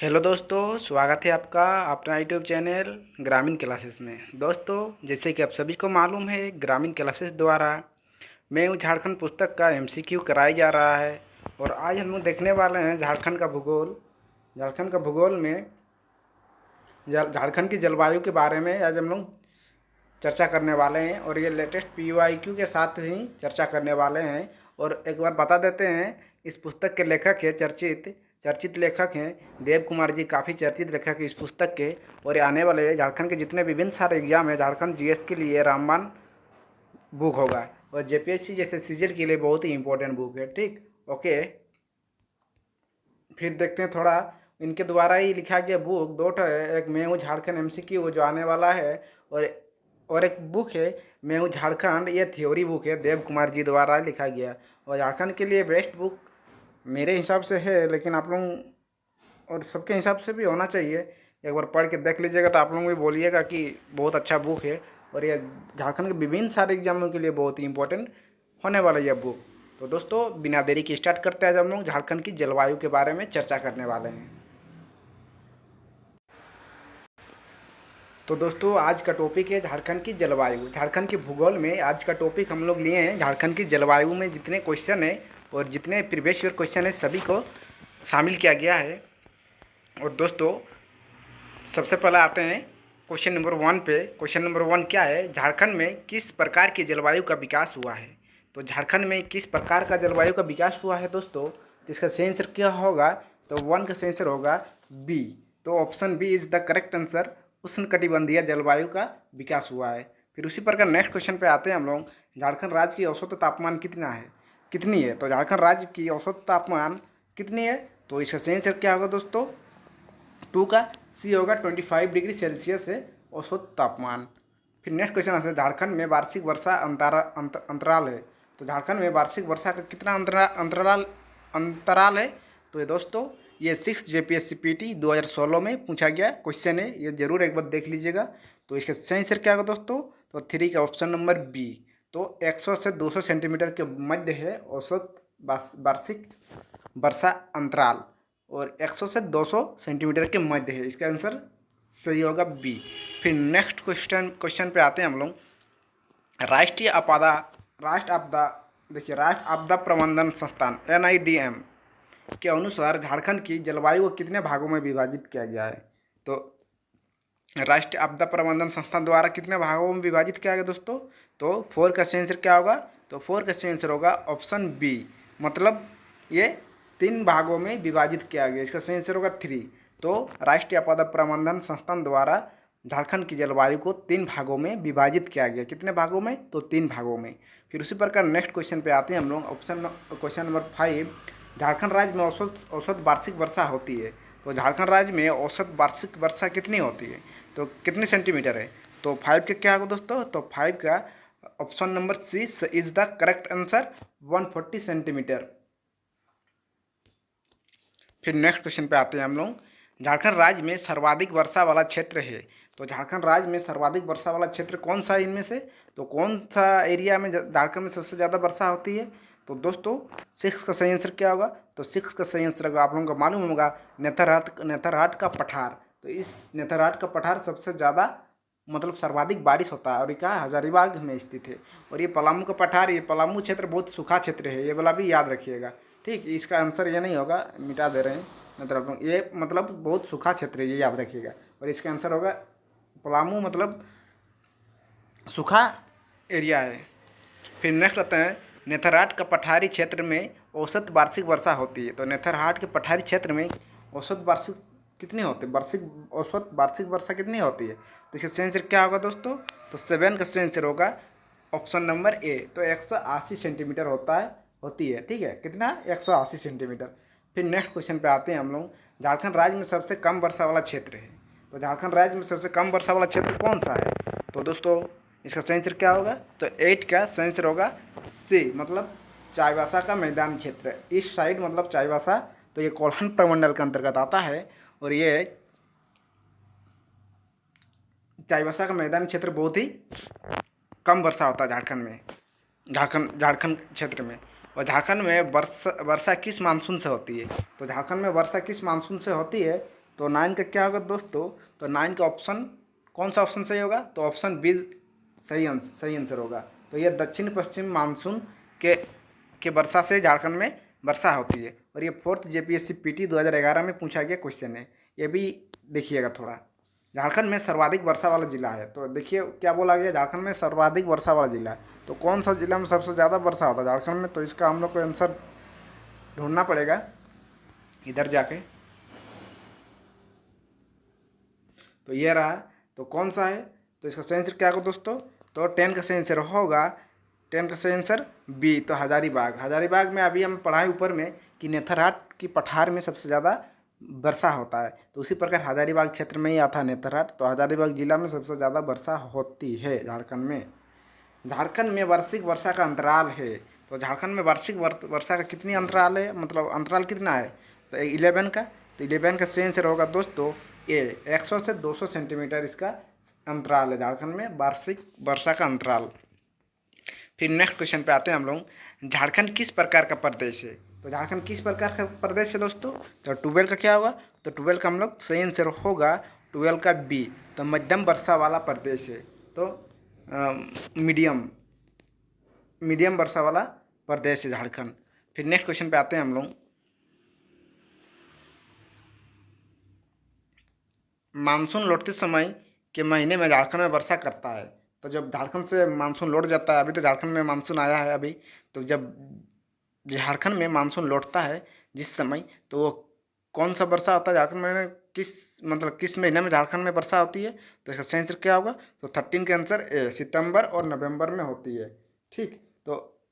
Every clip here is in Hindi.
हेलो दोस्तों, स्वागत है आपका अपना यूट्यूब चैनल ग्रामीण क्लासेस में। दोस्तों, जैसे कि आप सभी को मालूम है, ग्रामीण क्लासेस द्वारा मैं हूँ झारखंड पुस्तक का एमसीक्यू कराया जा रहा है। और आज हम लोग देखने वाले हैं झारखंड का भूगोल। झारखंड का भूगोल में झारखंड की जलवायु के बारे में आज हम लोग चर्चा करने वाले हैं, और ये लेटेस्ट पीयूआईक्यू के साथ ही चर्चा करने वाले हैं। और एक बार बता देते हैं, इस पुस्तक के लेखक है चर्चित चर्चित लेखक हैं देव कुमार जी, काफ़ी चर्चित लेखक है इस पुस्तक के। और ये आने वाले झारखंड के जितने विभिन्न सारे एग्जाम है, झारखंड जीएस के लिए रामबाण बुक होगा, और जेपीएससी जैसे सीजल के लिए बहुत ही इंपॉर्टेंट बुक है। ठीक, ओके। फिर देखते हैं थोड़ा इनके द्वारा ही लिखा गया बुक दो ठो है। एक मैं हूँ झारखंड एमसीक्यू जो आने वाला है, और एक बुक है मैं हूँ झारखंड, ये थ्योरी बुक है, देव कुमार जी द्वारा लिखा गया। और झारखंड के लिए बेस्ट बुक मेरे हिसाब से है, लेकिन आप लोग और सबके हिसाब से भी होना चाहिए। एक बार पढ़ के देख लीजिएगा तो आप लोग भी बोलिएगा कि बहुत अच्छा बुक है। और ये झारखंड के विभिन्न सारे एग्जामों के लिए बहुत ही इंपॉर्टेंट होने वाला है यह बुक। तो दोस्तों, बिना देरी के स्टार्ट करते हैं। आज हम लोग झारखंड की जलवायु के बारे में चर्चा करने वाले हैं। तो दोस्तों, आज का टॉपिक है झारखंड की जलवायु। झारखंड के भूगोल में आज का टॉपिक हम लोग लिए हैं झारखंड की जलवायु में जितने क्वेश्चन है और जितने प्रीवियस ईयर क्वेश्चन है सभी को शामिल किया गया है। और दोस्तों, सबसे पहले आते हैं क्वेश्चन नंबर 1 पे। क्वेश्चन नंबर 1 क्या है? झारखंड में किस प्रकार की जलवायु का विकास हुआ है? तो झारखंड में किस प्रकार का जलवायु का विकास हुआ है दोस्तों? तो इसका सही आंसर क्या होगा? तो 1 का सही आंसर होगा बी। तो option B is the correct answer. उष्णकटिबंधीय जलवायु का विकास हुआ है। फिर उसी प्रकार नेक्स्ट क्वेश्चन पे आते हैं हम लोग। झारखंड राज्य की औसत तापमान कितनी है? तो झारखंड राज्य की औसत तापमान कितनी है? तो इसका सही आंसर क्या होगा दोस्तों? 2 का सी होगा। 25 डिग्री सेल्सियस है औसत तापमान। फिर नेक्स्ट क्वेश्चन आता है, झारखंड में वार्षिक वर्षा अंतराल है। तो झारखंड में वार्षिक वर्षा का कितना अंतराल है? तो ये दोस्तों, ये 6 जेपीएससी पीटी 2016 में पूछा गया क्वेश्चन है, ये जरूर एक बार देख लीजिएगा। तो इसका सही आंसर क्या होगा दोस्तों? तो 3 का ऑप्शन नंबर बी। तो 100 से 200 सेंटीमीटर के मध्य है औसत वार्षिक वर्षा अंतराल, और 100 से 200 सेंटीमीटर के मध्य है। इसका आंसर सही होगा बी। फिर नेक्स्ट क्वेश्चन पे आते हैं हम लोग। राष्ट्र आपदा देखिए, राष्ट्र आपदा प्रबंधन संस्थान एनआईडीएम के अनुसार झारखंड की जलवायु को कितने भागों में विभाजित किया गया है? तो राष्ट्रीय आपदा प्रबंधन संस्थान द्वारा कितने भागों में विभाजित किया गया दोस्तों? तो 4 का सही आंसर क्या होगा? तो 4 का सही आंसर होगा ऑप्शन बी। मतलब ये 3 भागों में विभाजित किया गया। इसका सही आंसर होगा 3। तो राष्ट्रीय आपदा प्रबंधन संस्थान द्वारा झारखंड की जलवायु को 3 भागों में विभाजित किया गया। कितने भागों में? तो 3 भागों में। फिर उसी प्रकार नेक्स्ट क्वेश्चन पे आते हैं हम लोग। क्वेश्चन नंबर 5, झारखंड राज्य में औसत वार्षिक वर्षा होती है। तो झारखंड राज्य में औसत वार्षिक वर्षा कितनी होती है? तो कितने सेंटीमीटर है? तो 5 का क्या होगा दोस्तों? तो 5 का option number C is the correct answer, 140 centimetre. फिर नेक्स्ट क्वेश्चन पे आते हैं हम लोग। झारखंड राज्य में सर्वाधिक वर्षा वाला क्षेत्र है। तो झारखंड राज्य में सर्वाधिक वर्षा वाला क्षेत्र कौन सा है इनमें से? तो कौन सा एरिया में झारखंड में सबसे ज़्यादा वर्षा होती है? तो दोस्तों, 6 का सही आंसर क्या होगा? तो 6 का सही आंसर होगा, आप लोगों को मालूम होगा, नेतरहाट का पठार। तो इस नेतरहाट का पठार सबसे ज़्यादा मतलब सर्वाधिक बारिश होता है, और ये क्या हजारीबाग में स्थित है। और ये पलामू का पठार, ये पलामू क्षेत्र बहुत सूखा क्षेत्र है, ये वाला भी याद रखिएगा। ठीक, इसका आंसर ये नहीं होगा, मिटा दे रहे हैं, मतलब ये मतलब बहुत सूखा क्षेत्र है, ये याद रखिएगा। और इसका आंसर होगा पलामू, मतलब सूखा एरिया है। फिर नेक्स्ट आता है, नेतरहाट का पठारी क्षेत्र में औसत वार्षिक वर्षा होती है। तो नेतरहाट के पठारी क्षेत्र में औसत वार्षिक कितनी होती है? औसत वार्षिक वर्षा कितनी होती है? तो इसका सही आंसर क्या होगा दोस्तों? तो 7 का सही आंसर होगा ऑप्शन नंबर ए। तो 180 सेंटीमीटर होती है। ठीक है, कितना? 180 सेंटीमीटर। फिर नेक्स्ट क्वेश्चन पे आते हैं हम लोग। झारखंड राज्य में सबसे कम वर्षा वाला क्षेत्र है। तो झारखंड राज्य में सबसे कम वर्षा वाला क्षेत्र कौन सा है? तो दोस्तों, इसका सही आंसर क्या होगा? तो 8 का सही आंसर होगा सी, मतलब चाईबासा का मैदान क्षेत्र। इस साइड मतलब चाईबासा, तो ये कोल्हान प्रमंडल के अंतर्गत आता है। और ये चाईबासा का मैदान क्षेत्र बहुत ही कम वर्षा होता है झारखंड में, झारखंड क्षेत्र में। और झारखंड में वर्षा किस मानसून से होती है? तो झारखंड में वर्षा किस मानसून से होती है? तो 9 का क्या होगा दोस्तों? तो 9 का ऑप्शन, कौन सा ऑप्शन सही होगा? तो ऑप्शन बी सही आंसर होगा। तो ये दक्षिण पश्चिम मानसून के वर्षा से झारखंड में वर्षा होती है। और ये 4th JPSC PT 2011 में पूछा गया क्वेश्चन है। ये भी देखिएगा थोड़ा। झारखंड में सर्वाधिक वर्षा वाला जिला है, तो देखिए क्या बोला गया, झारखंड में सर्वाधिक वर्षा वाला जिला है। तो कौन सा जिला में सबसे ज़्यादा वर्षा होता है झारखंड में? तो इसका हम लोग को आंसर ढूंढना पड़ेगा इधर जाके। तो ये रहा, तो कौन सा है? तो इसका सही आंसर क्या होगा दोस्तों? तो 10 का सही आंसर होगा, 10 का सही आंसर बी, तो हजारीबाग में अभी हम पढ़ाए ऊपर में कि नेतरहाट की पठार में सबसे ज़्यादा वर्षा होता है। तो उसी प्रकार हजारीबाग क्षेत्र में ही आता है नेतरहाट। तो हजारीबाग जिला में सबसे ज़्यादा वर्षा होती है झारखंड में। झारखंड में वार्षिक वर्षा का अंतराल है। तो झारखंड में वार्षिक वर्षा का कितनी अंतराल है, मतलब अंतराल कितना है? तो 11 का। तो 11 का सही आंसर होगा दोस्तों ए, 100 से 200 सेंटीमीटर इसका अंतराल है झारखंड में वार्षिक वर्षा का अंतराल। फिर नेक्स्ट क्वेश्चन पे आते हैं हम लोग। झारखंड किस प्रकार का प्रदेश है? तो झारखंड किस प्रकार का प्रदेश है दोस्तों? तो 12 का क्या होगा? तो 12 का हम लोग सही आंसर होगा 12 का बी, तो मध्यम वर्षा वाला प्रदेश है। तो मीडियम वर्षा वाला प्रदेश है झारखंड। फिर नेक्स्ट क्वेश्चन पे आते हैं हम लोग। मानसून लौटते समय के महीने में झारखंड में वर्षा करता है। तो जब झारखंड से मानसून लौट जाता है, अभी तो झारखंड में मानसून आया है अभी, तो जब झारखंड में मानसून लौटता है जिस समय, तो वो कौन सा वर्षा होता है झारखंड में, किस महीने में झारखंड में वर्षा होती है? तो इसका सही आंसर क्या होगा? तो 13 का आंसर ए, सितंबर और नवंबर में होती है। ठीक, तो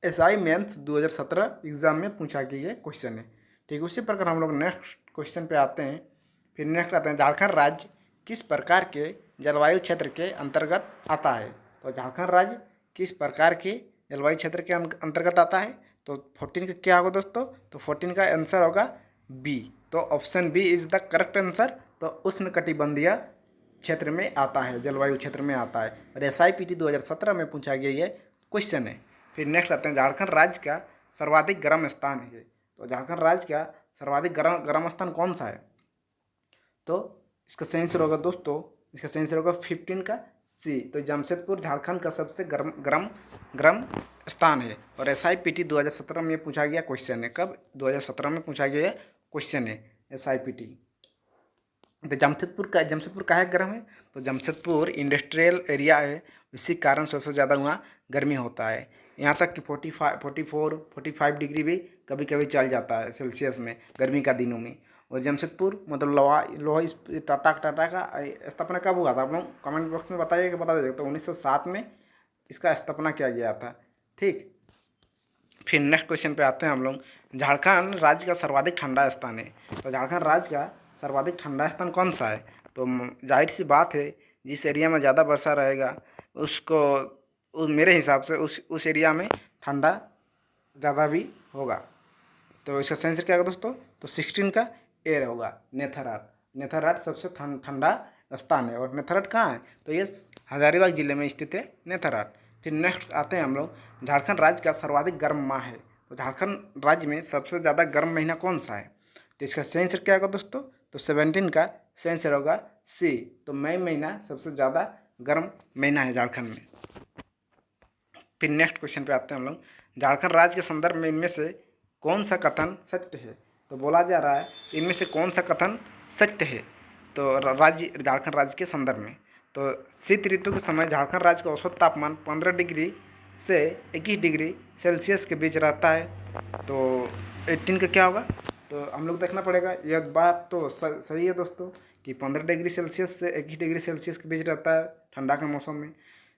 SI मेंस 2017 एग्जाम में पूछा गया ये क्वेश्चन है। ठीक, उसी प्रकार हम लोग नेक्स्ट क्वेश्चन पे आते हैं। फिर नेक्स्ट आते हैं, झारखंड राज्य किस प्रकार के जलवायु क्षेत्र के अंतर्गत आता है? तो झारखंड राज्य किस प्रकार के जलवायु क्षेत्र के अंतर्गत आता है? तो 14 का क्या होगा दोस्तों? तो 14 का आंसर होगा बी, तो option B is the correct answer. तो उष्णकटिबंधीय क्षेत्र में आता है, जलवायु क्षेत्र में आता है। और SIPT 2017 में पूछा गया ये क्वेश्चन है। फिर नेक्स्ट आते हैं, झारखंड राज्य का सर्वाधिक गर्म स्थान है। तो झारखंड राज्य का सर्वाधिक गर्म स्थान कौन सा है? तो इसका सही आंसर होगा दोस्तों, इसका सही आंसर होगा 15 का सी, तो जमशेदपुर झारखंड का सबसे गर्म स्थान है। और SIPT 2017 में पूछा गया क्वेश्चन है। कब? 2017 में पूछा गया क्वेश्चन है SIPT। तो जमशेदपुर काहे गर्म है? तो जमशेदपुर इंडस्ट्रियल एरिया है, इसी कारण सबसे ज़्यादा वहाँ गर्मी होता है। यहाँ तक कि 45 डिग्री भी कभी कभी चल जाता है सेल्सियस में गर्मी का दिनों में। और जमशेदपुर मतलब लोहा टाटा का स्थापना कब हुआ था? आप लोग कमेंट बॉक्स में बताइए कि बता दीजिएगा। तो 1907 में इसका स्थापना किया गया था। ठीक, फिर नेक्स्ट क्वेश्चन पे आते हैं हम लोग। झारखंड राज्य का सर्वाधिक ठंडा स्थान है। तो झारखंड राज्य का सर्वाधिक ठंडा स्थान कौन सा है? तो जाहिर सी बात है, जिस एरिया में ज़्यादा वर्षा रहेगा मेरे हिसाब से उस एरिया में ठंडा ज़्यादा भी होगा। तो इसका सही आंसर क्या होगा दोस्तों? तो 16 का ए होगा, नेथरहाट सबसे ठंडा स्थान है। और नेथरहाट कहाँ है? तो ये हजारीबाग जिले में स्थित है नेथरहाट। फिर नेक्स्ट आते हैं हम लोग, झारखंड राज्य का सर्वाधिक गर्म माह है। तो झारखंड राज्य में सबसे ज़्यादा गर्म महीना कौन सा है? तो इसका सही आंसर क्या होगा दोस्तों? तो 17 का सही आंसर होगा सी, तो मई महीना सबसे ज़्यादा गर्म महीना है झारखंड में। फिर नेक्स्ट क्वेश्चन पे आते हैं हम लोग, झारखंड राज्य के संदर्भ में इनमें से कौन सा कथन सत्य है? तो बोला जा रहा है इनमें से कौन सा कथन सत्य है? तो झारखंड राज्य के संदर्भ में, तो शीत ऋतु के समय झारखंड राज्य का औसत तापमान 15 डिग्री से 21 डिग्री सेल्सियस के बीच रहता है। तो 18 का क्या होगा? तो हम लोग देखना पड़ेगा। यह बात तो सही है दोस्तों कि 15 डिग्री सेल्सियस से 21 डिग्री सेल्सियस के बीच रहता है ठंडा के मौसम में।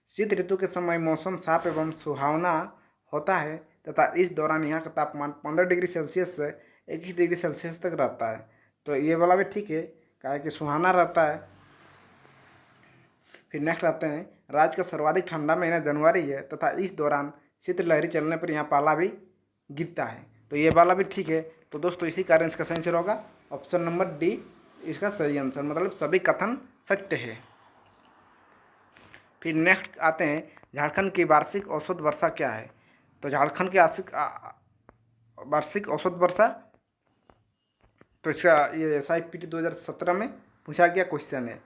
शीत ऋतु के समय मौसम साफ एवं सुहावना होता है तथा इस दौरान यहाँ का तापमान 15 डिग्री सेल्सियस से 21 डिग्री सेल्सियस तक रहता है। तो ये वाला भी ठीक है, क्या है कि सुहाना रहता है। फिर नेक्स्ट आते हैं, राज्य का सर्वाधिक ठंडा महीना जनवरी है तथा इस दौरान शीतलहरी चलने पर यहाँ पाला भी गिरता है। तो ये वाला भी ठीक है। तो दोस्तों इसी कारण इसका सही आंसर होगा ऑप्शन नंबर डी, इसका सही आंसर, मतलब सभी कथन सत्य है। फिर नेक्स्ट आते हैं, झारखंड की वार्षिक औसत वर्षा क्या है? तो झारखंड की वार्षिक औसत वर्षा तो इसका ये SIPT 2017 में पूछा गया क्वेश्चन है,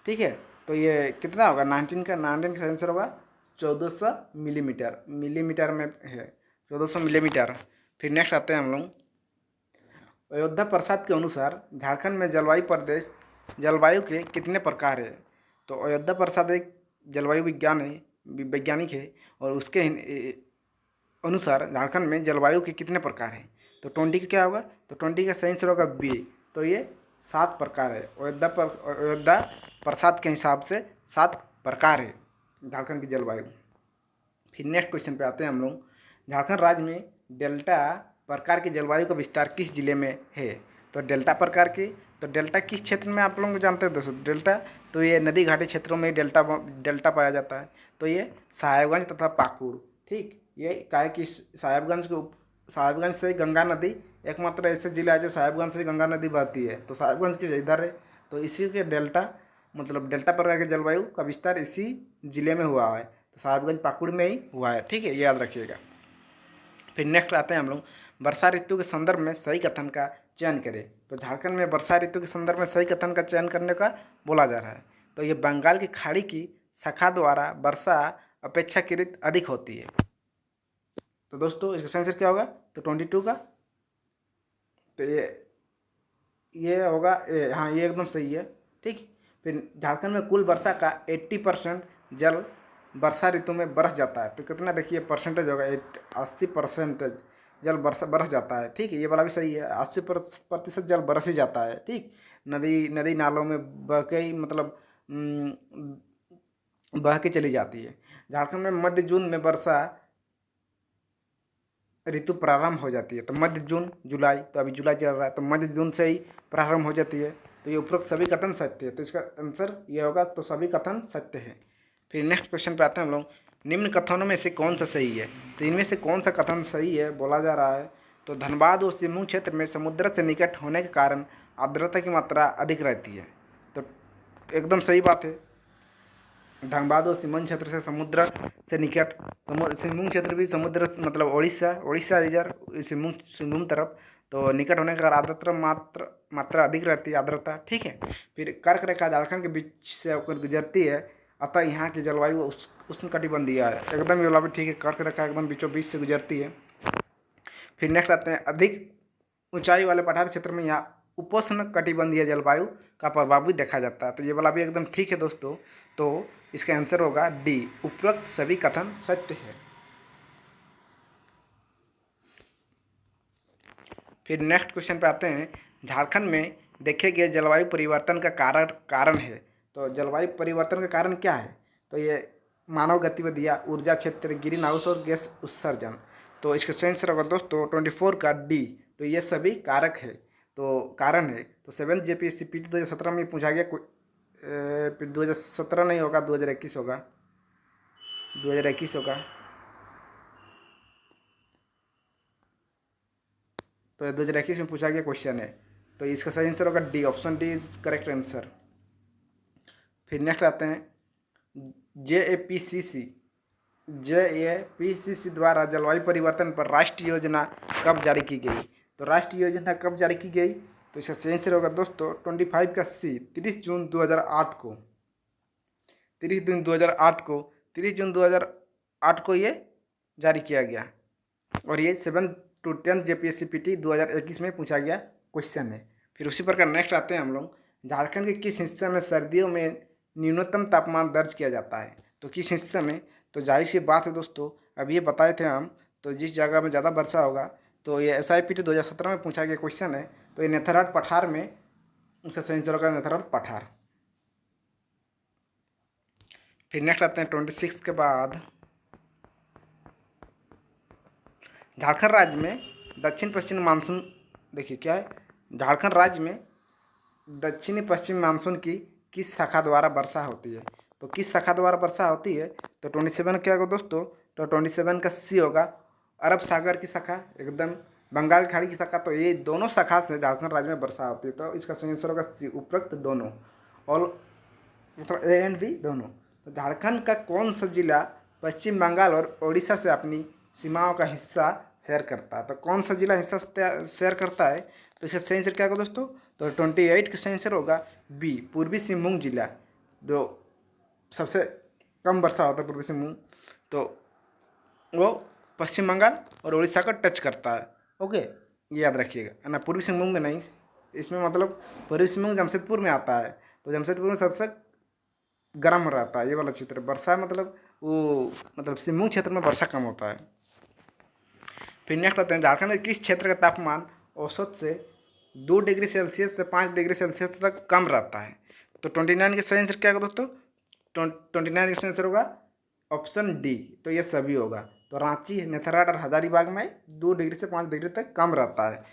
ठीक है। तो ये कितना होगा, 19 का आंसर होगा 1400 मिलीमीटर, मिलीमीटर में है 1400 मिलीमीटर। फिर नेक्स्ट आते हैं हम लोग, अयोध्या प्रसाद के अनुसार झारखंड में जलवायु के कितने प्रकार है। तो अयोध्या प्रसाद एक जलवायु वैज्ञानिक है, और उसके अनुसार झारखंड में जलवायु के कितने प्रकार हैं। तो 20 का क्या होगा, तो 20 का सही आंसर होगा बी। तो ये 7 प्रकार है, अयोध्या प्रसाद के हिसाब से 7 प्रकार है झारखंड की जलवायु। फिर नेक्स्ट क्वेश्चन पे आते हैं हम लोग, झारखंड राज्य में डेल्टा प्रकार की जलवायु का विस्तार किस जिले में है। तो डेल्टा प्रकार की, तो डेल्टा किस क्षेत्र में आप लोग जानते हैं दोस्तों, डेल्टा तो ये नदी घाटी क्षेत्रों में डेल्टा पाया जाता है। तो ये साहेबगंज तथा पाकुड़, ठीक। ये काय कि साहेबगंज से गंगा नदी एकमात्र ऐसे जिला है जो साहेबगंज से गंगा नदी बहती है, तो साहेबगंज की इधर है। तो इसी के डेल्टा प्रकार के जलवायु का विस्तार इसी जिले में हुआ है, तो साहेबगंज पाकुड़ में ही हुआ है, ठीक है, ये याद रखिएगा। फिर नेक्स्ट आते हैं हम लोग, वर्षा ऋतु के संदर्भ में सही कथन का चयन करें। तो झारखंड में वर्षा ऋतु के संदर्भ में सही कथन का चयन करने का बोला जा रहा है। तो ये बंगाल की खाड़ी की शाखा द्वारा वर्षा अपेक्षाकृत अधिक होती है। तो दोस्तों इसका आंसर क्या होगा, तो 22 का, तो ये होगा हाँ, ये एकदम सही है, ठीक। फिर झारखंड में कुल वर्षा का 80% जल वर्षा ऋतु में बरस जाता है। तो कितना देखिए परसेंटेज होगा, 80% जल बरस जाता है, ठीक है, ये वाला भी सही है, 80% जल बरस ही जाता है, ठीक। नदी नालों में बह के ही बह के चली जाती है। झारखंड में मध्य जून में वर्षा ऋतु प्रारंभ हो जाती है। तो मध्य जून जुलाई, तो अभी जुलाई चल रहा है, तो मध्य जून से ही प्रारंभ हो जाती है। तो ये उपरोक्त सभी कथन सत्य है, तो इसका आंसर ये होगा, तो सभी कथन सत्य है। फिर नेक्स्ट क्वेश्चन पे आते हैं हम लोग, निम्न कथनों में से कौन सा सही है। तो इनमें से कौन सा कथन सही है बोला जा रहा है। तो धनबाद और सिमू क्षेत्र में समुद्र से निकट होने के कारण आर्द्रता की मात्रा अधिक रहती है। तो एकदम सही बात है, धनबाद और सिमन क्षेत्र से समुद्र से निकट, सिमूंग क्षेत्र भी समुद्र मतलब उड़ीसा इधर सिमूंग तरफ, तो निकट होने के कारण आर्द्रता मात्रा अधिक रहती है, आर्द्रता, ठीक है। फिर कर्क रेखा झारखंड के बीच से होकर गुजरती है, अतः यहाँ की जलवायु उष्णकटिबंधीय है, एकदम ये वाला भी ठीक है, कर्क रेखा एकदम बीचों बीच से गुजरती है। फिर नेक्स्ट आते हैं, अधिक ऊंचाई वाले पठार क्षेत्र में यहाँ उपोष्ण कटिबंधीय जलवायु का प्रभाव भी देखा जाता है। तो ये वाला भी एकदम ठीक है दोस्तों, तो इसका आंसर होगा डी, उपरोक्त सभी कथन सत्य है। फिर नेक्स्ट क्वेश्चन पे आते हैं, झारखंड में देखे गए जलवायु परिवर्तन का कारण है। तो जलवायु परिवर्तन का कारण क्या है, तो ये मानव गतिविधियाँ, ऊर्जा क्षेत्र, ग्रीन हाउस और गैस उत्सर्जन। तो इसका सही आंसर होगा दोस्तों 24 का डी, तो ये सभी कारक है, तो कारण है। तो 7th JPSC-PT 2017 में पूछा गया, फिर 2017 नहीं होगा, 2021 होगा, 2021 होगा। तो 2021 में पूछा गया क्वेश्चन है, तो इसका सही आंसर होगा D, option D is correct answer. फिर नेक्स्ट आते हैं, JAPCC द्वारा जलवायु परिवर्तन पर राष्ट्रीय योजना कब जारी की गई। तो राष्ट्रीय योजना कब जारी की गई, तो इसका सही आंसर होगा दोस्तों 25 का सी, 30 जून 2008 को, 30 जून 2008 को ये जारी किया गया, और ये 7th to 10th JPSC-PT 2021 में पूछा गया क्वेश्चन है। फिर उसी प्रकार नेक्स्ट आते हैं हम लोग, झारखंड के किस हिस्से में सर्दियों में न्यूनतम तापमान दर्ज किया जाता है। तो किस हिस्से में, तो जाहिर सी बात है दोस्तों, अभी ये बताए थे हम, तो जिस जगह में ज़्यादा वर्षा होगा, तो ये SIPT 2017 में पूछा गया क्वेश्चन है। तो ये नेथरहाट पठार में, उसका सही आंसर होगा नेथरहाट पठार। फिर नेक्स्ट आते हैं 26 के बाद, झारखंड राज्य में दक्षिण पश्चिम मानसून, देखिए क्या है, झारखंड राज्य में दक्षिणी पश्चिम मानसून की किस शाखा द्वारा वर्षा होती है। तो किस शाखा द्वारा वर्षा होती है, तो 27 क्या होगा दोस्तों, तो 27 का सी होगा, अरब सागर की शाखा, एकदम बंगाल की खाड़ी की शाखा। तो ये दोनों शाखा से झारखंड राज्य में वर्षा होती है, तो इसका सही आंसर होगा सी, उपरोक्त दोनों, और मतलब ए एंड बी दोनों। तो झारखंड का कौन सा जिला पश्चिम बंगाल और उड़ीसा से अपनी सीमाओं का हिस्सा शेयर करता है। तो कौन सा जिला हिस्सा शेयर करता है, तो इसका सही आंसर क्या होगा दोस्तों? तो 28 का सही आंसर होगा बी, पूर्वी सिंहभूम जिला, जो सबसे कम वर्षा होता है पूर्वी सिंहभूम, तो वो पश्चिम बंगाल और उड़ीसा को टच करता है। ओके, ये याद रखिएगा, है ना, पूर्वी सिंहभूम में नहीं, इसमें मतलब पूर्वी सिंहभूम जमशेदपुर में आता है, तो जमशेदपुर में सबसे गर्म रहता है ये वाला क्षेत्र, वर्षा मतलब वो मतलब सिंहभूम क्षेत्र में वर्षा कम होता है। फिर नेक्स्ट आते हैं, झारखंड के किस क्षेत्र का तापमान औसत से 2 डिग्री सेल्सियस से 5 डिग्री सेल्सियस तक कम रहता है? तो 29 का सही आंसर क्या होगा दोस्तों? 29 का सही आंसर होगा ऑप्शन डी, तो ये सभी होगा। तो रांची, नेथरघाट और हजारीबाग में 2 डिग्री से 5 डिग्री तक कम रहता है।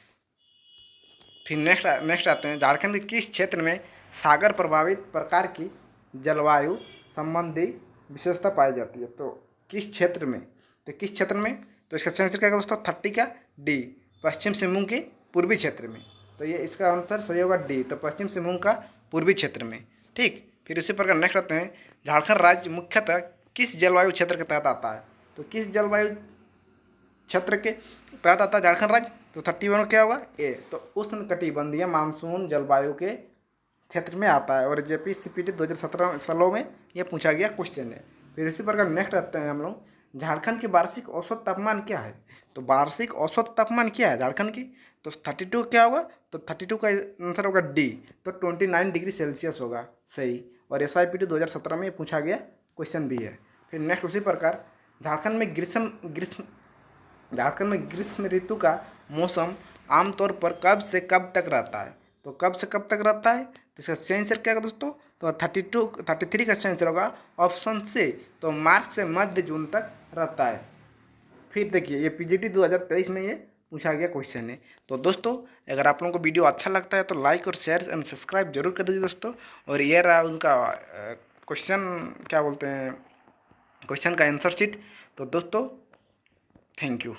फिर नेक्स्ट आते हैं, झारखंड के किस क्षेत्र में सागर प्रभावित प्रकार की जलवायु संबंधी विशेषता पाई जाती है? तो किस क्षेत्र में? तो किस क्षेत्र में? तो इसका सही आंसर क्या होगा दोस्तों? 30 का डी, पश्चिम सिंहभूम के पूर्वी क्षेत्र में। तो ये इसका आंसर सही होगा डी, तो पश्चिम सिंहभूम का पूर्वी क्षेत्र में। ठीक, फिर उसी प्रकार नेक्स्ट आते हैं, झारखंड राज्य मुख्यतः किस जलवायु क्षेत्र के तहत आता है? तो किस जलवायु क्षेत्र के तहत आता है झारखंड राज्य? तो 31 क्या होगा? ए, तो उष्णकटिबंधीय मानसून जलवायु के क्षेत्र में आता है, और जेपी सीपीटी 2017 सालों में ये पूछा गया क्वेश्चन है। फिर इसी प्रकार नेक्स्ट आते हैं हम लोग, झारखंड की वार्षिक औसत तापमान क्या है? तो वार्षिक औसत तापमान क्या है झारखंड की? तो 32 क्या होगा? तो 32 का आंसर होगा डी, तो 29 डिग्री सेल्सियस होगा सही, और SIPT 2017 में पूछा गया क्वेश्चन भी है। फिर नेक्स्ट उसी प्रकार, झारखंड में ग्रीष्म ऋतु का मौसम आमतौर पर कब से कब तक रहता है? तो कब से कब तक रहता है? तो इसका सही आंसर क्या होगा दोस्तों? तो 33 का सही आंसर होगा ऑप्शन से, तो मार्च से मध्य जून तक रहता है। फिर देखिए, ये PGT 2023 में ये पूछा गया क्वेश्चन है। तो दोस्तों, अगर आप लोगों को वीडियो अच्छा लगता है तो लाइक और शेयर एंड सब्सक्राइब जरूर कर दीजिए दोस्तों। और ये रहा उनका क्वेश्चन, क्या बोलते हैं, क्वेश्चन का आंसर शीट। तो दोस्तों, थैंक यू।